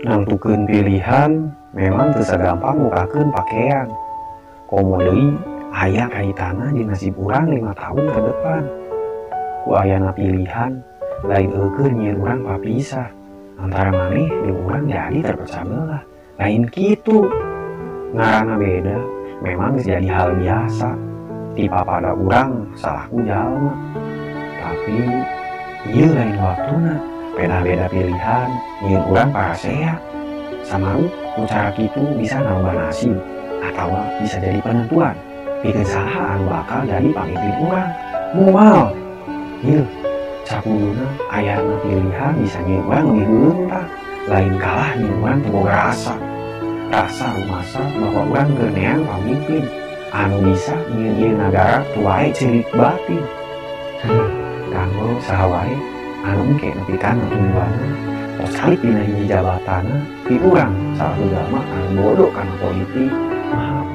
Nentukeun pilihan memang teu sagampang ngukakeun pakaian. Komo deui aya kaitanna jeung nasib urang 5 tahun ke depan. Ku ayana pilihan lain eukeun nyieun urang papisah antara maneh jeung urang jadi terpecah belah. Lain kitu. Ngaranna beda memang jadi hal biasa. Tipa pada urang salahku jalma. Tapi ieu lain waktuna. Peda beda pilihan nyieun urang parasehat. Samarup nu cara kitu bisa nambah nasib atau bisa jadi penentuan pikeun saha anu bakal jadi pamimpin urang. Moal ieu sakuduna ayana pilihan bisa nyieun urang leuwih heuleung, lain kalah nyieun urang teu boga rasa rumasa bahwa urang keur neangan pamimpin anu bisa nyieun ieu nagara teu wae ceurik batin. Kanggo saha wae anu engke nepikan tujuanna tos salib dina hiji jabatanna ti urang salah jalma anu bodoh kana politik. Maaf